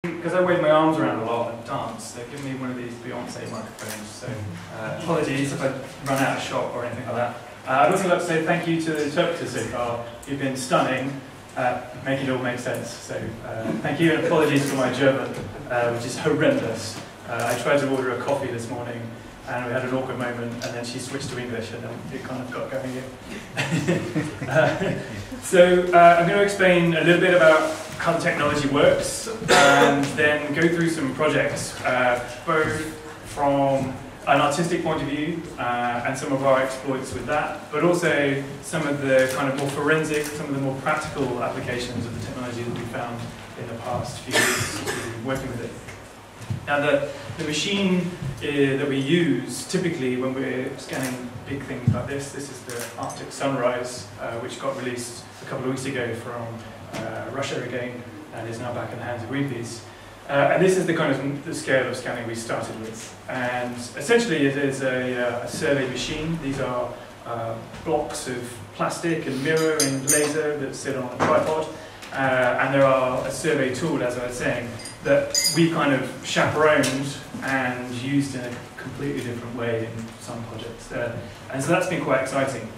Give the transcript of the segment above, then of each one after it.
Because I wave my arms around a lot and dance, they've given me one of these Beyonce microphones, so apologies if I run out of shot or anything like that. I'd also like to say thank you to the interpreters so far. You've been stunning at making it all make sense, so thank you, and apologies for my German, which is horrendous. I tried to order a coffee this morning, and we had an awkward moment, and then she switched to English, and then it kind of got going again. I'm going to explain a little bit about how the technology works, and then go through some projects, both from an artistic point of view, and some of our exploits with that, but also some of the kind of more forensic, some of the more practical applications of the technology that we found in the past few years working with it. Now, the machine that we use typically when we're scanning big things like this is the Arctic Sunrise, which got released a couple of weeks ago from Russia again, and is now back in the hands of Greenpeace. And this is the kind of the scale of scanning we started with. And essentially it is a survey machine. These are blocks of plastic and mirror and laser that sit on a tripod. And there are a survey tool, as I was saying, that we kind of chaperoned and used in a completely different way in some projects. And so that's been quite exciting.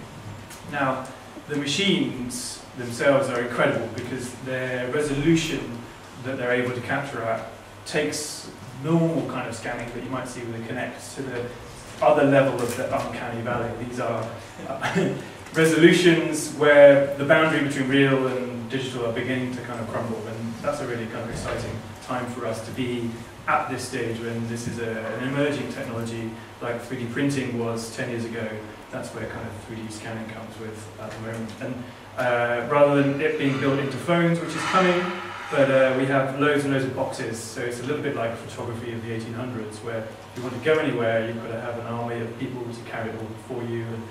Now, the machines themselves are incredible because their resolution that they're able to capture at takes normal kind of scanning that you might see with a Connect to the other level of the uncanny valley. These are resolutions where the boundary between real and digital are beginning to kind of crumble, and that's a really kind of exciting time for us to be at this stage when this is an emerging technology like 3D printing was 10 years ago. That's where kind of 3D scanning comes with at the moment. And rather than it being built into phones, which is coming, but we have loads and loads of boxes, so it's a little bit like photography of the 1800s, where if you want to go anywhere, you've got to have an army of people to carry it all for you and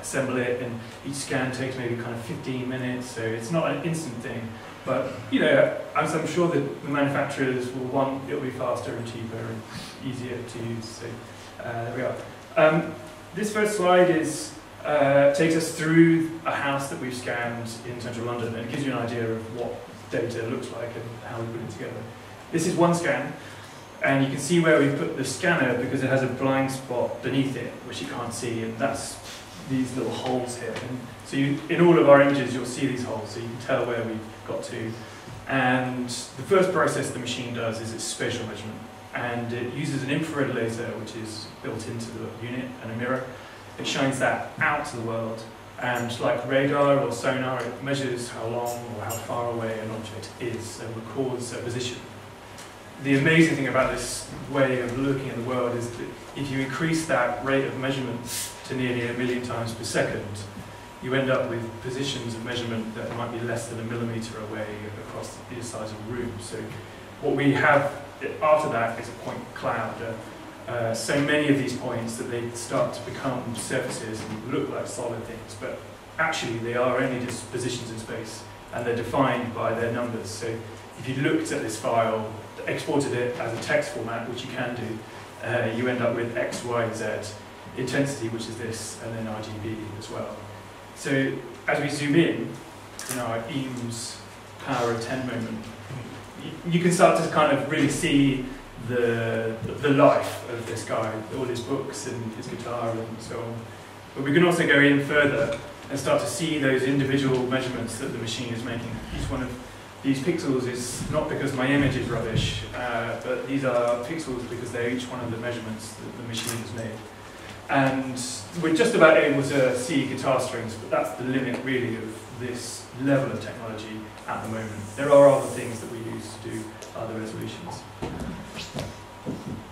assemble it, and each scan takes maybe kind of 15 minutes, so it's not an instant thing. But, you know, as I'm sure that the manufacturers will want, it'll be faster and cheaper and easier to use, so there we are. This first slide takes us through a house that we've scanned in central London, and it gives you an idea of what data looks like and how we put it together. This is one scan, and you can see where we put the scanner because it has a blind spot beneath it, which you can't see, and that's these little holes here. And so in all of our images, you'll see these holes, so you can tell where we've got to. And the first process the machine does is its spatial measurement, and it uses an infrared laser, which is built into the unit, and a mirror. It shines that out to the world. And like radar or sonar, it measures how long or how far away an object is and records a position. The amazing thing about this way of looking at the world is that if you increase that rate of measurement to nearly 1 million times per second, you end up with positions of measurement that might be less than 1 millimeter away across the size of a room. So what we have after that is a point cloud. So many of these points that they start to become surfaces and look like solid things, but actually they are only just positions in space, and they're defined by their numbers. So if you looked at this file, exported it as a text format, which you can do, you end up with X, Y, Z, intensity, which is this, and then RGB as well. So as we zoom in our Eames power of 10 moment, you can start to kind of really see the life of this guy, all his books and his guitar and so on. But we can also go in further and start to see those individual measurements that the machine is making. Each one of these pixels is not because my image is rubbish, but these are pixels because they're each one of the measurements that the machine has made. And we're just about able to see guitar strings, but that's the limit really of this level of technology at the moment. There are other things that we use to do other resolutions.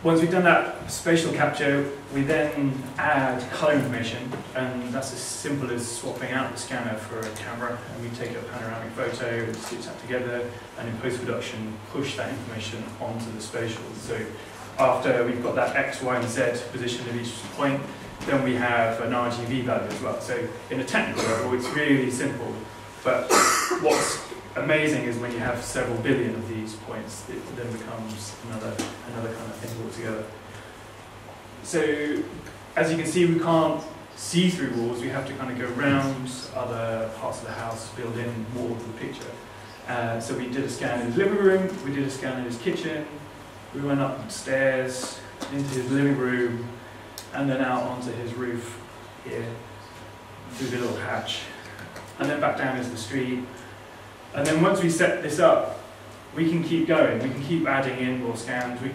Once we've done that spatial capture, we then add colour information, and that's as simple as swapping out the scanner for a camera, and we take a panoramic photo and stitch that together, and in post-production push that information onto the spatial. So after we've got that X, Y, and Z position of each point, then we have an RGB value as well. So in a technical level, it's really simple, but what's amazing is when you have several billion of these points, it then becomes another kind of thing altogether. So as you can see, we can't see through walls. We have to kind of go around other parts of the house, build in more of the picture. So we did a scan in his living room, we did a scan in his kitchen, we went upstairs into his living room, and then out onto his roof here, through the little hatch, and then back down into the street. And then once we set this up, we can keep going, we can keep adding in more scans, we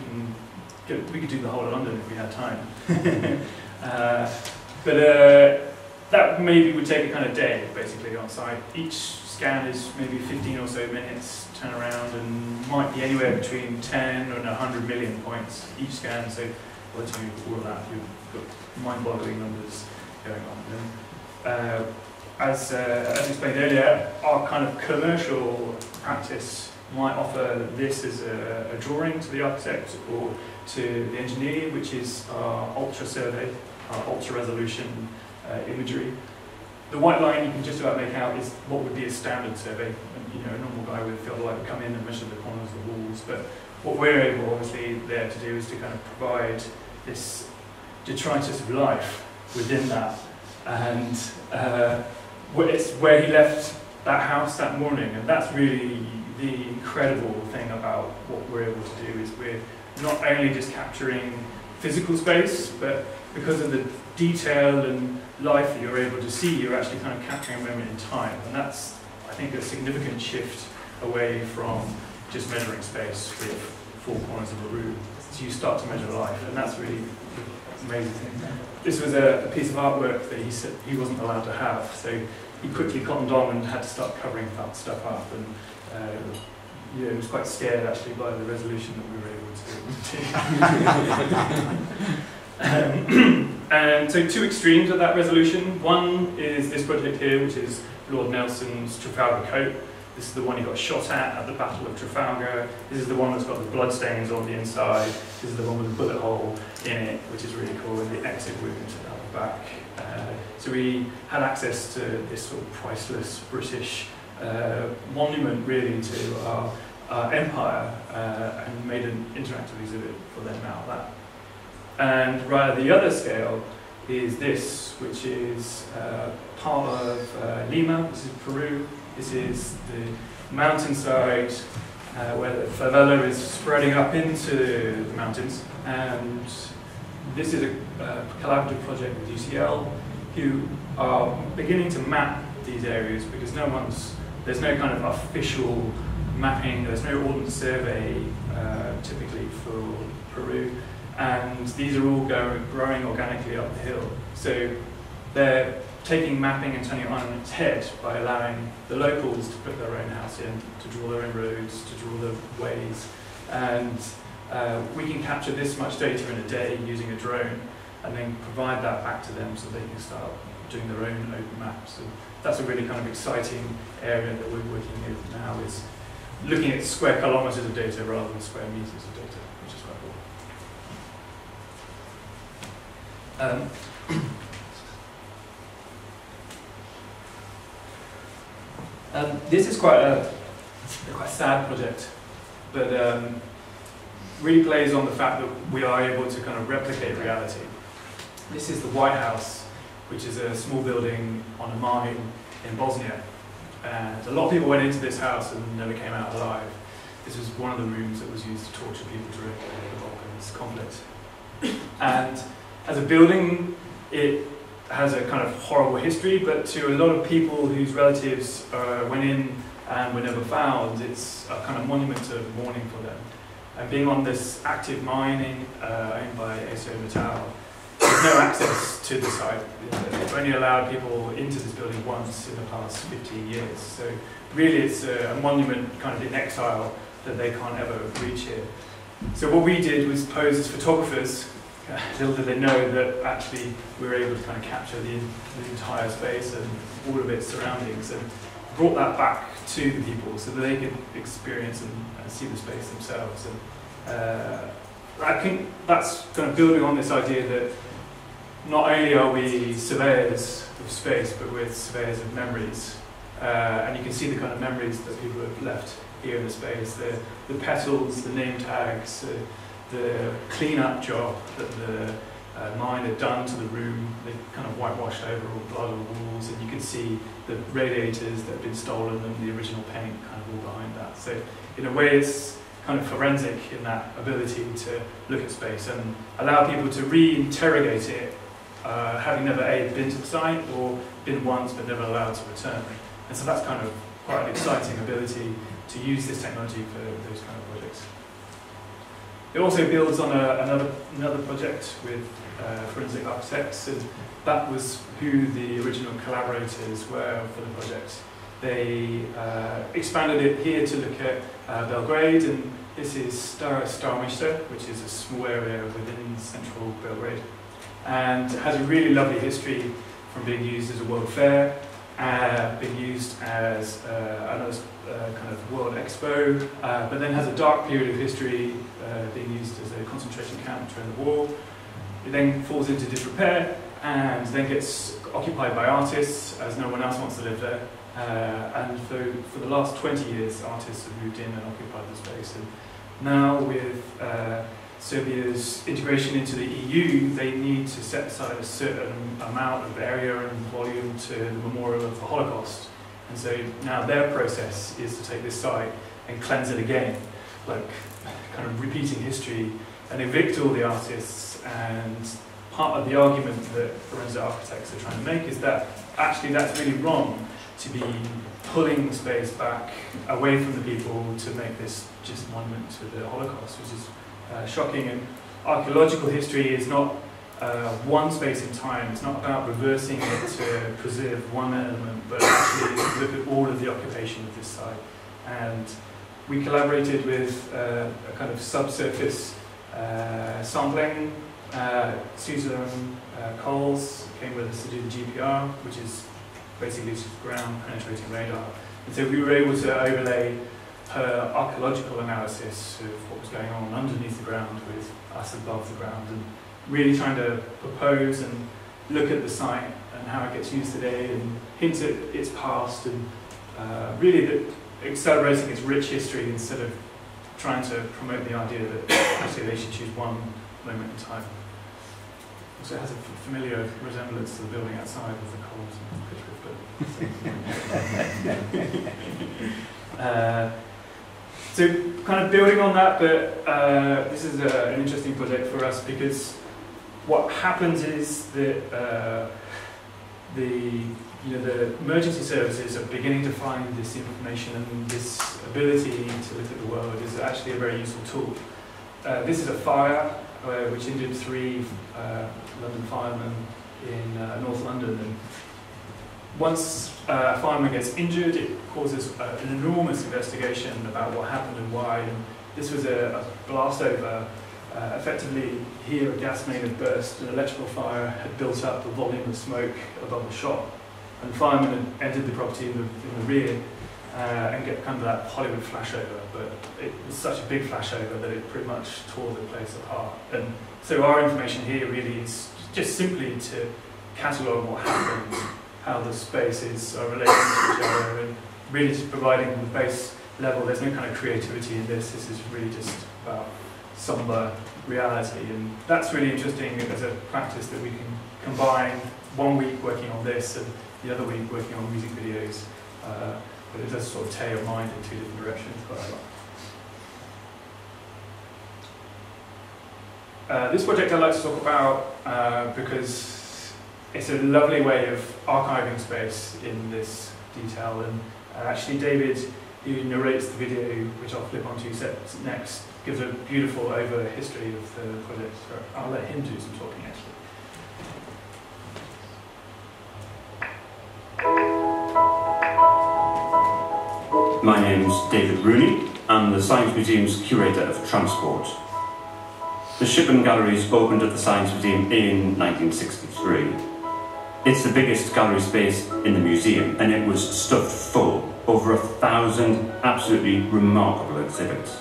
could do the whole of London if we had time. But that maybe would take a kind of day, basically, on site. Each scan is maybe 15 or so minutes, turn around, and might be anywhere between 10 and 100 million points each scan. So by the time you put all of that, you've got mind-boggling numbers going on. And, as explained earlier, our kind of commercial practice might offer this as a drawing to the architect or to the engineer, which is our ultra survey, our ultra resolution imagery. The white line you can just about make out is what would be a standard survey. And, a normal guy with a field light would come in and measure the corners of the walls. But what we're able, obviously, there to do is to kind of provide this detritus of life within that. And it's where he left that house that morning. And that's really the incredible thing about what we're able to do, is we're not only just capturing physical space, but because of the detail and life that you're able to see, you're actually kind of capturing a moment in time. And that's, I think, a significant shift away from just measuring space with four corners of a room. So you start to measure life, and that's really amazing thing. This was a piece of artwork that he said he wasn't allowed to have, so he quickly cottoned on and had to start covering that stuff up. And he was quite scared actually by the resolution that we were able to do. And so two extremes of that resolution. One is this project here, which is Lord Nelson's Trafalgar Coat. This is the one he got shot at the Battle of Trafalgar. This is the one that's got the bloodstains on the inside. This is the one with the bullet hole in it, which is really cool, and the exit wound at the back. So we had access to this sort of priceless British monument, really, to our empire, and made an interactive exhibit for them out of that. And right at the other scale is this, which is part of Lima. This is Peru. This is the mountainside where the favela is spreading up into the mountains. And this is a collaborative project with UCL, who are beginning to map these areas, because there's no kind of official mapping, there's no ordnance survey typically for Peru. And these are all growing organically up the hill. So they're taking mapping and turning it on its head by allowing the locals to put their own house in, to draw their own roads, to draw the ways. And we can capture this much data in a day using a drone, and then provide that back to them so they can start doing their own open maps. So that's a really kind of exciting area that we're working with now, is looking at square kilometers of data rather than square meters of data, which is quite cool. This is quite a sad project, but really plays on the fact that we are able to kind of replicate reality. This is the White House, which is a small building on a mine in Bosnia. And a lot of people went into this house and never came out alive. This was one of the rooms that was used to torture people during the Balkans conflict. And as a building, it has a kind of horrible history, but to a lot of people whose relatives went in and were never found, it's a kind of monument of mourning for them. And being on this active mining owned by ASO Metal, there's no access to the site. They've only allowed people into this building once in the past 15 years. So really it's a monument kind of in exile that they can't ever reach here. So what we did was pose as photographers. Little did they know that actually we were able to kind of capture the entire space and all of its surroundings, and brought that back to the people so that they could experience and see the space themselves. And I think that's kind of building on this idea that not only are we surveyors of space, but we're surveyors of memories. And you can see the kind of memories that people have left here in the space, the petals, the name tags, the clean-up job that the mine had done to the room. They kind of whitewashed over all the blood on the walls, and you could see the radiators that had been stolen and the original paint kind of all behind that. So in a way it's kind of forensic in that ability to look at space and allow people to re-interrogate it, having never been to the site or been once but never allowed to return. And so that's kind of quite an exciting ability to use this technology for those kind of projects. It also builds on another project with forensic architects, and that was who the original collaborators were for the project. They expanded it here to look at Belgrade, and this is Staromista, which is a small area within central Belgrade, and has a really lovely history from being used as a world fair, being used as another kind of world expo, but then has a dark period of history being used as a concentration camp during the war. It then falls into disrepair and then gets occupied by artists as no one else wants to live there. And for the last 20 years, artists have moved in and occupied the space. And now with Serbia's integration into the EU, they need to set aside a certain amount of area and volume to the memorial of the Holocaust. And so now their process is to take this site and cleanse it again, like kind of repeating history, and evict all the artists. And part of the argument that forensic architects are trying to make is that actually that's really wrong, to be pulling space back away from the people to make this just monument to the Holocaust, which is shocking. And archaeological history is not one space in time. It's not about reversing it to preserve one element, but actually look at all of the occupation of this site. And we collaborated with a kind of subsurface sampling. Susan Coles came with us to do the GPR, which is basically just ground penetrating radar. And so we were able to overlay her archaeological analysis of what was going on underneath the ground with us above the ground, and really trying to propose and look at the site and how it gets used today and hint at its past, and really accelerating its rich history instead of trying to promote the idea that actually they should choose one moment in time. Also, it has a familiar resemblance to the building outside with the columns and picture so kind of building on that, but this is an interesting project for us, because what happens is that the emergency services are beginning to find this information, and this ability to look at the world is actually a very useful tool. This is a fire which injured 3 London firemen in North London. And once a fireman gets injured, it causes an enormous investigation about what happened and why. And this was a blast over. Effectively, here a gas main had burst, an electrical fire had built up a volume of smoke above the shop, and the fireman had entered the property in the rear and get kind of that Hollywood flashover. But it was such a big flashover that it pretty much tore the place apart. And so our information here really is just simply to catalogue what happened, how the spaces are relating to each other, and really just providing the base level. There's no kind of creativity in this. This is really just about somber reality, and that's really interesting as a practice, that we can combine 1 week working on this and the other week working on music videos, but it does sort of tear your mind in 2 different directions quite a lot. This project I'd like to talk about because it's a lovely way of archiving space in this detail, and actually David, who narrates the video, which I'll flip onto next, gives a beautiful history of the project. So I'll let him do some talking actually. My name's David Rooney. I'm the Science Museum's Curator of Transport. The Shippen Galleries opened at the Science Museum in 1963. It's the biggest gallery space in the museum, and it was stuffed full. Over 1,000 absolutely remarkable exhibits.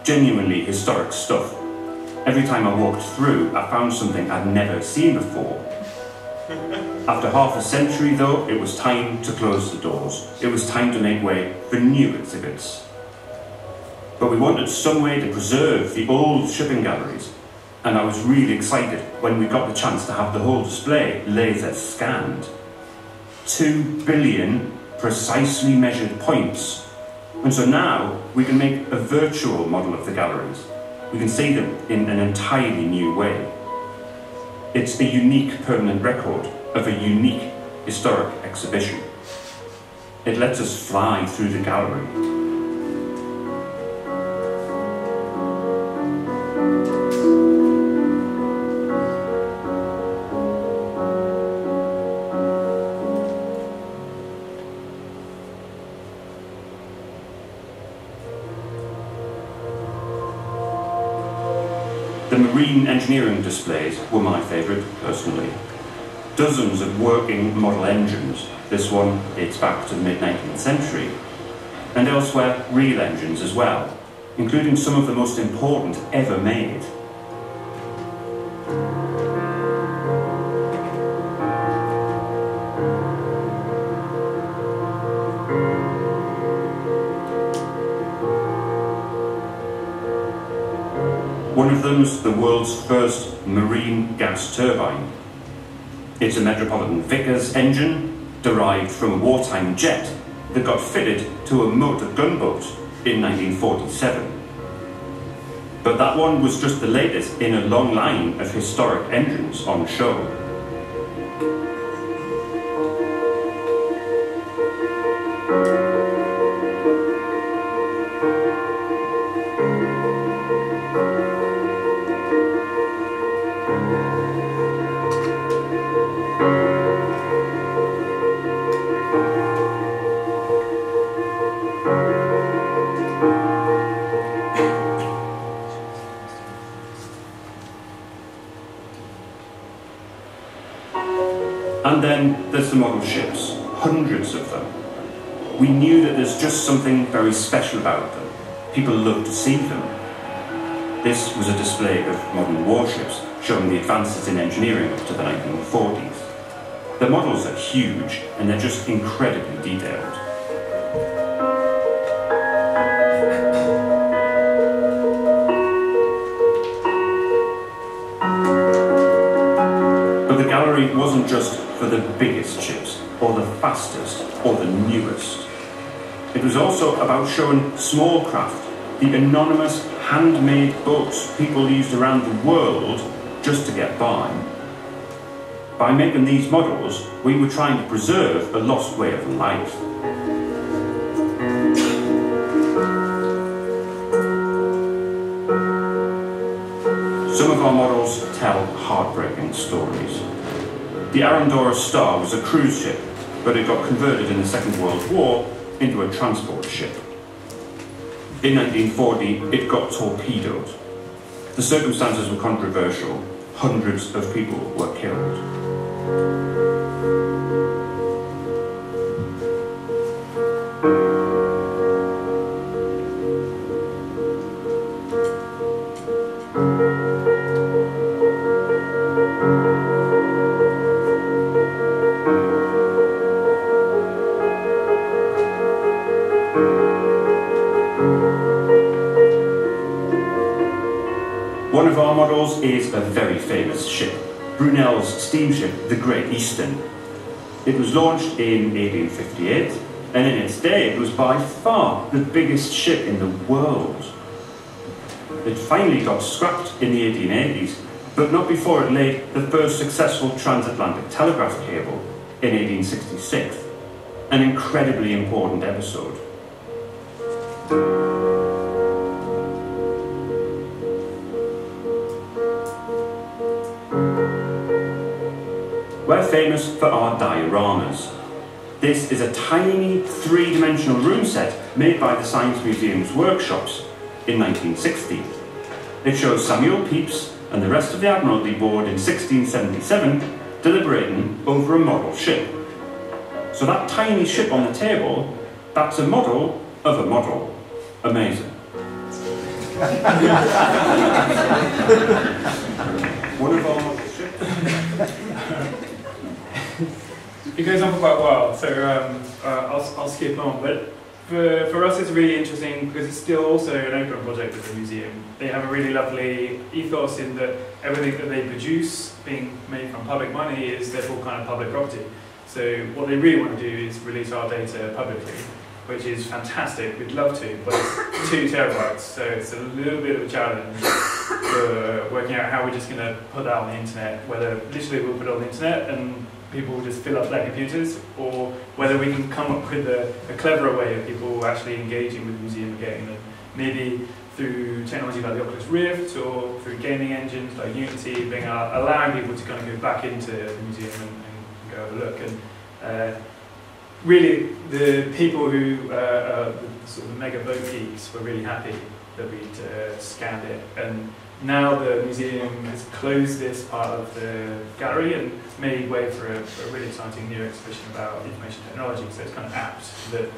Genuinely historic stuff. Every time I walked through, I found something I'd never seen before. After half a century though, it was time to close the doors. It was time to make way for new exhibits. But we wanted some way to preserve the old shipping galleries. and I was really excited when we got the chance to have the whole display laser scanned. 2 billion precisely measured points. And so now we can make a virtual model of the galleries. We can see them in an entirely new way. It's a unique permanent record of a unique historic exhibition. It lets us fly through the gallery. The marine engineering displays were my favourite, personally. Dozens of working model engines, this one dates back to the mid-19th century, and elsewhere real engines as well, including some of the most important ever made. One of them's the world's first marine gas turbine. It's a Metropolitan Vickers engine derived from a wartime jet that got fitted to a motor gunboat in 1947. But that one was just the latest in a long line of historic engines on show. And then there's the model ships, hundreds of them. We knew that there's just something very special about them. People love to see them. This was a display of modern warships, showing the advances in engineering up to the 1940s. The models are huge, and they're just incredibly detailed. But the gallery wasn't just for the biggest ships, or the fastest, or the newest. It was also about showing small craft, the anonymous handmade boats people used around the world just to get by. By making these models, we were trying to preserve a lost way of life. Some of our models tell heartbreaking stories. The Arandora Star was a cruise ship, but it got converted in the Second World War into a transport ship. In 1940, it got torpedoed. The circumstances were controversial. Hundreds of people were killed. One of our models is a very famous ship, Brunel's steamship, the Great Eastern. It was launched in 1858, and in its day it was by far the biggest ship in the world. It finally got scrapped in the 1880s, but not before it laid the first successful transatlantic telegraph cable in 1866, an incredibly important episode. We're famous for our dioramas. This is a tiny three-dimensional room set made by the Science Museum's workshops in 1960. It shows Samuel Pepys and the rest of the Admiralty Board in 1677 deliberating over a model ship. So that tiny ship on the table, that's a model of a model. Amazing. One of our model ships. It goes on for quite a while, so I'll skip on. But For us, it's really interesting because it's still also an open project with the museum. They have a really lovely ethos in that everything that they produce, being made from public money, is therefore kind of public property. So what they really want to do is release our data publicly, which is fantastic. We'd love to, but it's 2 terabytes, so it's a little bit of a challenge for working out how we're just going to put that on the internet. Whether literally we'll put it on the internet and people will just fill up their computers, or whether we can come up with a cleverer way of people actually engaging with the museum again, and maybe through technology like the Oculus Rift or through gaming engines like Unity, allowing people to kind of go back into the museum and go have a look. And really, the people who are the sort of mega boat geeks were really happy that we'd scanned it. And now the museum has closed this part of the gallery and made way for a really exciting new exhibition about information technology. So it's kind of apt that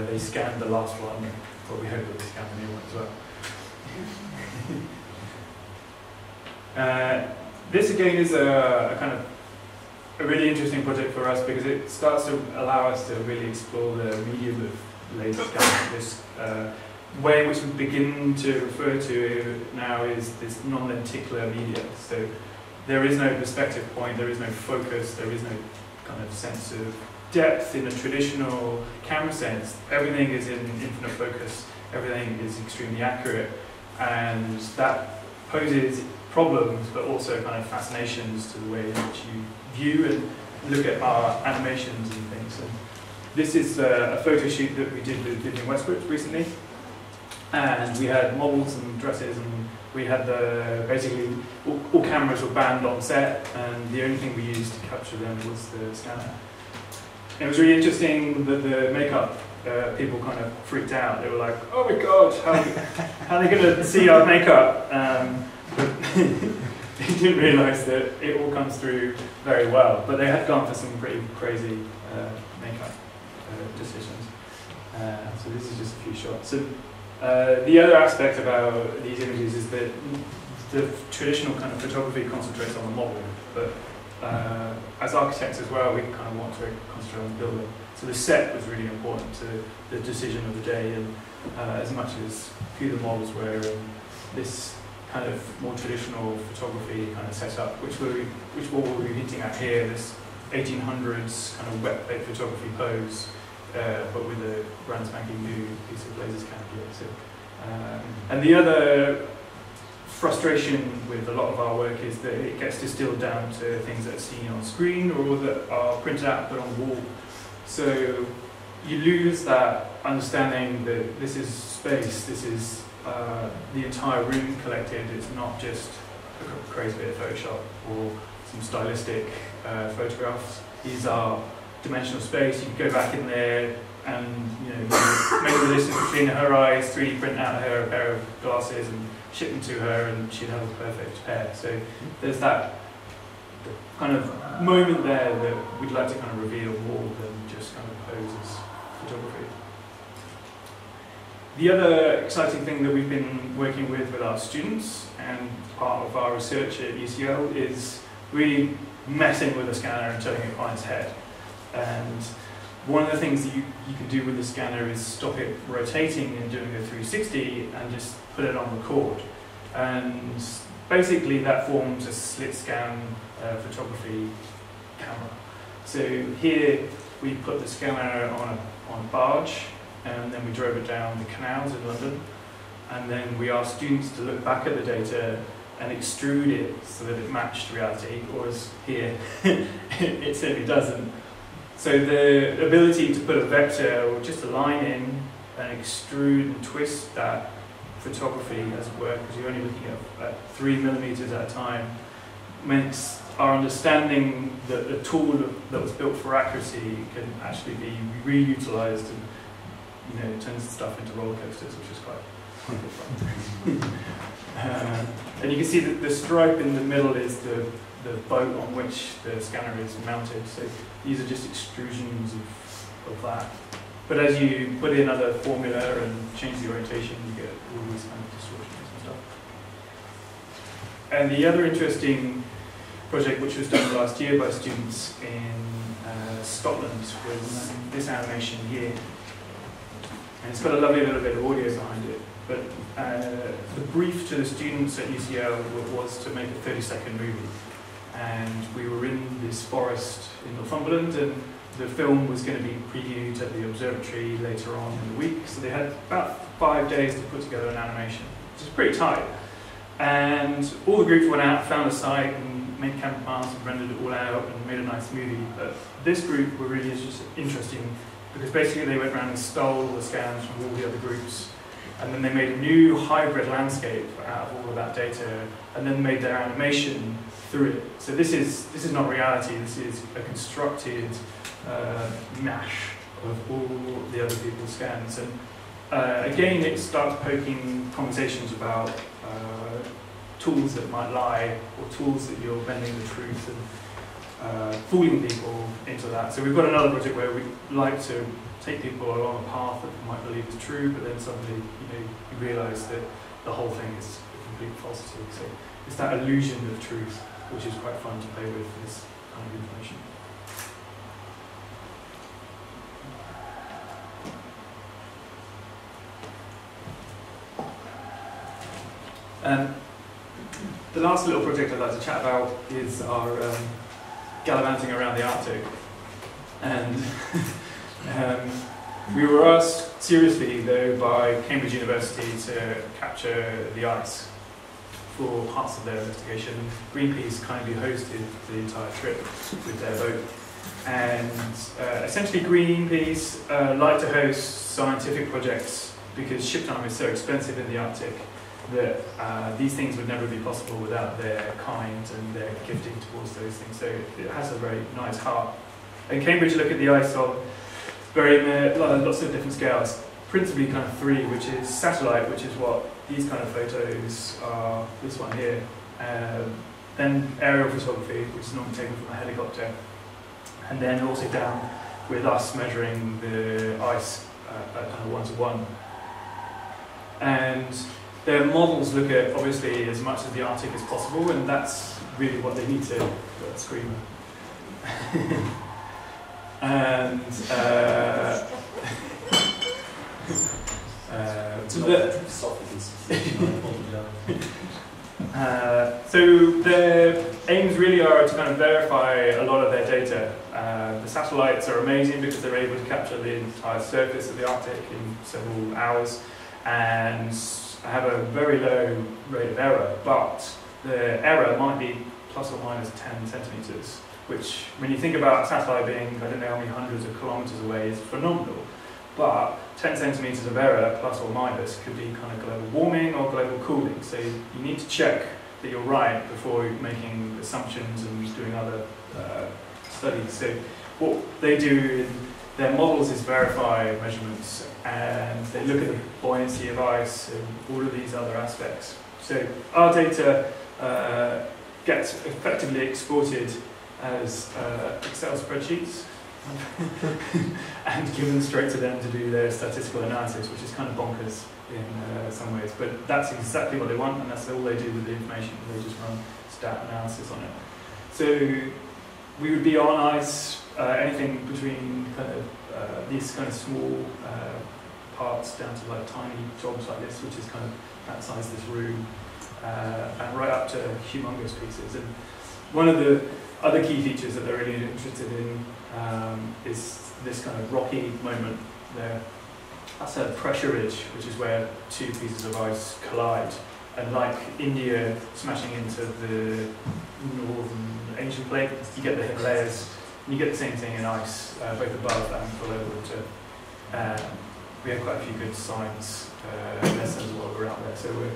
they scanned the last one, but we hope that they scan the new one as well. This again is a kind of a really interesting project for us because it starts to allow us to really explore the medium of laser scanning. This way in which we begin to refer to it now is this non-lenticular media. So there is no perspective point, there is no focus, there is no kind of sense of depth in a traditional camera sense. Everything is in infinite focus, everything is extremely accurate, and that poses problems but also kind of fascinations to the way in which you view and look at our animations and things. And this is a photo shoot that we did with Vivian Westbrook recently, and we had models and dresses, and we had basically all cameras were banned on set, and the only thing we used to capture them was the scanner. It was really interesting that the makeup people kind of freaked out. They were like, "Oh my god, how are they going to see our makeup?" But they didn't realise that it all comes through very well. But they had gone for some pretty crazy makeup decisions. So this is just a few shots. So the other aspect about these images is that the traditional kind of photography concentrates on the model, but as architects as well, we kind of want to concentrate on the building. So the set was really important to the decision of the day, and as much as who the models were, and this kind of more traditional photography kind of setup, which what we're hinting at here, this 1800s kind of wet plate photography pose, but with a brand spanking new piece of laser scan gear. So, and the other frustration with a lot of our work is that it gets distilled down to things that are seen on screen or that are printed out and put on the wall. So you lose that understanding that this is space, this is the entire room collected. It's not just a crazy bit of Photoshop or some stylistic photographs. These are dimensional space. You can go back in there and make the distance between her eyes, 3D print out her a pair of glasses and ship them to her, and she'd have a perfect pair. So there's that kind of moment there that we'd like to kind of reveal more than just kind of pose as photography. The other exciting thing that we've been working with our students and part of our research at UCL is really messing with the scanner and turning it on its head. And one of the things that you can do with the scanner is stop it rotating and doing a 360 and just put it on record. And basically that forms a slit scan photography camera. So here we put the scanner on a barge, and then we drove it down the canals in London, and then we asked students to look back at the data and extrude it so that it matched reality, whereas here it certainly doesn't. So the ability to put a vector or just a line in and extrude and twist that photography as it were, because you're only looking at 3 millimeters at a time, makes our understanding that the tool that was built for accuracy can actually be reutilized and turns stuff into roller coasters, which is quite fun. And you can see that the stripe in the middle is the boat on which the scanner is mounted. So these are just extrusions of that. But as you put in other formula and change the orientation, you get all these kind of distortions and stuff. And the other interesting project, which was done last year by students in Scotland, was this animation here. And it's got a lovely little bit of audio behind it. But the brief to the students at UCL was to make a 30-second movie. And we were in this forest in Northumberland, and the film was going to be previewed at the observatory later on in the week. So they had about 5 days to put together an animation, which is pretty tight. And all the groups went out, found a site, and made camera files and rendered it all out and made a nice movie. But this group were really interesting because basically they went around and stole all the scans from all the other groups, and then they made a new hybrid landscape out of all of that data, and then made their animation through it. So this is not reality. This is a constructed mash of all the other people's scans. And again, it starts poking conversations about tools that might lie, or tools that you're bending the truth and fooling people into that. So we've got another project where we like to take people along a path that you might believe is true, but then suddenly you realise that the whole thing is a complete falsity. So it's that illusion of truth, which is quite fun to play with for this kind of information. The last little project I'd like to chat about is our gallivanting around the Arctic. And we were asked seriously, though, by Cambridge University to capture the ice for parts of their investigation. Greenpeace kindly hosted the entire trip with their boat. And essentially Greenpeace like to host scientific projects because ship time is so expensive in the Arctic that these things would never be possible without their kind and their gifting towards those things. So it has a very nice heart. And Cambridge look at the ice on lots of different scales, principally kind of 3, which is satellite, which is what these kind of photos are, this one here. Then aerial photography, which is normally taken from a helicopter. And then also down with us measuring the ice at kind of 1-to-1. And their models look at, obviously, as much of the Arctic as possible, and that's really what they need to scream. And so their aims really are to kind of verify a lot of their data. The satellites are amazing because they're able to capture the entire surface of the Arctic in several hours and have a very low rate of error, but the error might be plus or minus 10 centimeters, which, when you think about a satellite being, I don't know how many hundreds of kilometers away, is phenomenal. But 10 centimeters of error, plus or minus, could be kind of global warming or global cooling. So you need to check that you're right before making assumptions and doing other studies. So what they do in their models is verify measurements, and they look at the buoyancy of ice and all of these other aspects. So our data gets effectively exported as Excel spreadsheets and given straight to them to do their statistical analysis, which is kind of bonkers in some ways. But that's exactly what they want, and that's all they do with the information. They just run stat analysis on it. So we would be on ice anything between kind of these kind of small parts down to like tiny jobs like this, which is kind of that size, this room, and right up to humongous pieces. And one of the other key features that they're really interested in is this kind of rocky moment there. That's a pressure ridge, which is where 2 pieces of ice collide. And like India smashing into the northern Asian plate, you get the Himalayas, and you get the same thing in ice, both above and below water. We have quite a few good science lessons while we're out there, so we're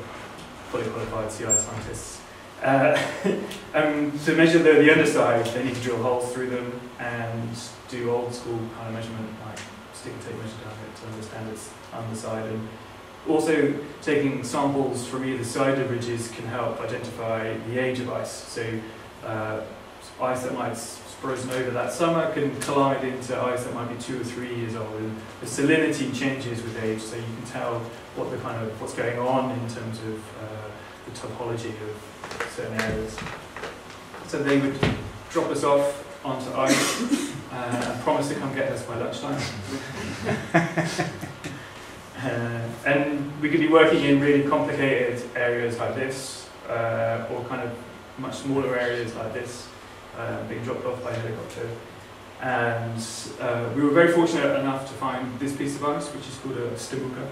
fully qualified CI scientists. To measure the underside, they need to drill holes through them and do old school kind of measurement, like stick and tape measure down it to understand its underside. And also taking samples from either side of ridges can help identify the age of ice. So ice that might have frozen over that summer can collide into ice that might be 2 or 3 years old. And the salinity changes with age, so you can tell what the kind of what's going on in terms of the topology of certain areas. So they would drop us off onto ice and promise to come get us by lunchtime. And we could be working in really complicated areas like this, or kind of much smaller areas like this, being dropped off by helicopter. And we were very fortunate enough to find this piece of ice, which is called a stabuka.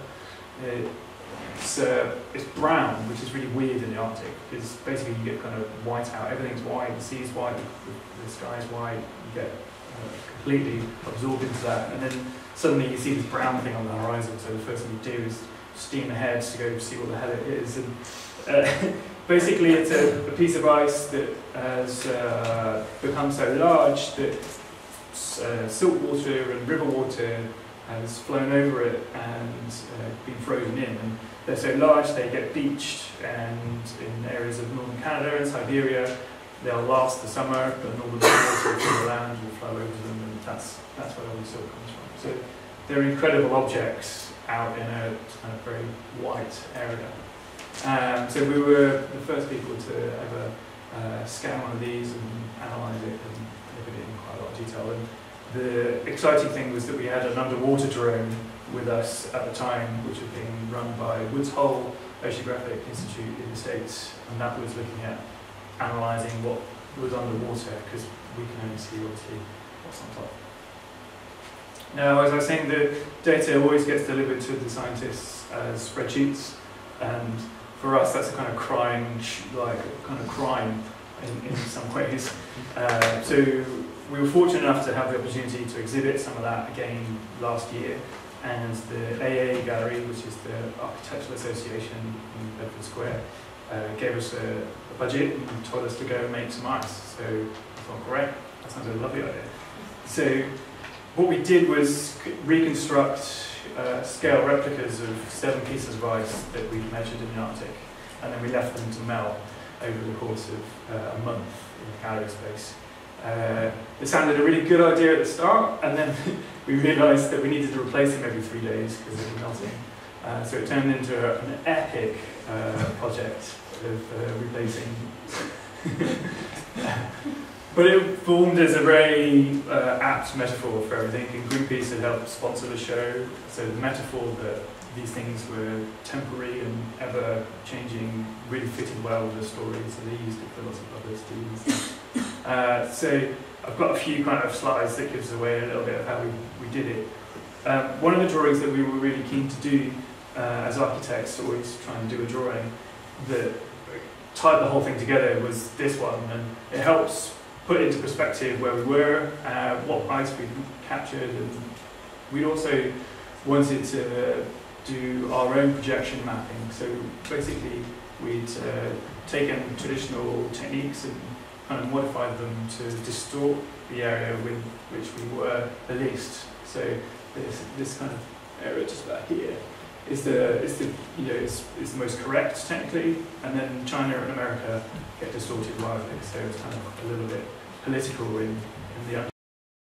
It's brown, which is really weird in the Arctic, because basically you get kind of white out, everything's white, the sea's white, the sky's white, you get completely absorbed into that, and then suddenly you see this brown thing on the horizon, so the first thing you do is steam ahead to go see what the hell it is. And basically it's a piece of ice that has become so large that silt water and river water has flown over it and been frozen in. And they're so large they get beached, and in areas of northern Canada and Siberia they'll last the summer, but all the water from the land will flow over them, and that's where all the silt comes from. So they're incredible objects out in a kind of very white area. So we were the first people to ever scan one of these and analyse it and look at it in quite a lot of detail. And the exciting thing was that we had an underwater drone with us at the time, which was being run by Woods Hole Oceanographic Institute in the States, and that was looking at analysing what was underwater, because we can only see obviously what's on top. Now, as I was saying, the data always gets delivered to the scientists as spreadsheets, and for us that's a kind of crime in some ways. So we were fortunate enough to have the opportunity to exhibit some of that again last year, and the AA Gallery, which is the Architectural Association in Bedford Square, gave us a budget and told us to go and make some ice. So I thought, great, that sounds like a lovely idea. So what we did was reconstruct scale replicas of 7 pieces of ice that we measured in the Arctic, and then we left them to melt over the course of a month in the gallery space. It sounded a really good idea at the start, and then we realised that we needed to replace them every 3 days because they were melting. So it turned into an epic project of replacing. But it formed as a very apt metaphor for everything, and Greenpeace had helped sponsor the show. So the metaphor that these things were temporary and ever-changing really fitted well with the story, so they used it for lots of publicity and stuff. So I've got a few kind of slides that gives away a little bit of how we did it. One of the drawings that we were really keen to do as architects, always trying to do a drawing that tied the whole thing together, was this one, and it helps put into perspective where we were, what ice we'd captured, and we'd also wanted to do our own projection mapping. So basically we'd taken traditional techniques and kind of modified them to distort the area with which we were the least. So this kind of area just about here is the most correct technically, and then China and America get distorted wildly. So it's kind of a little bit political in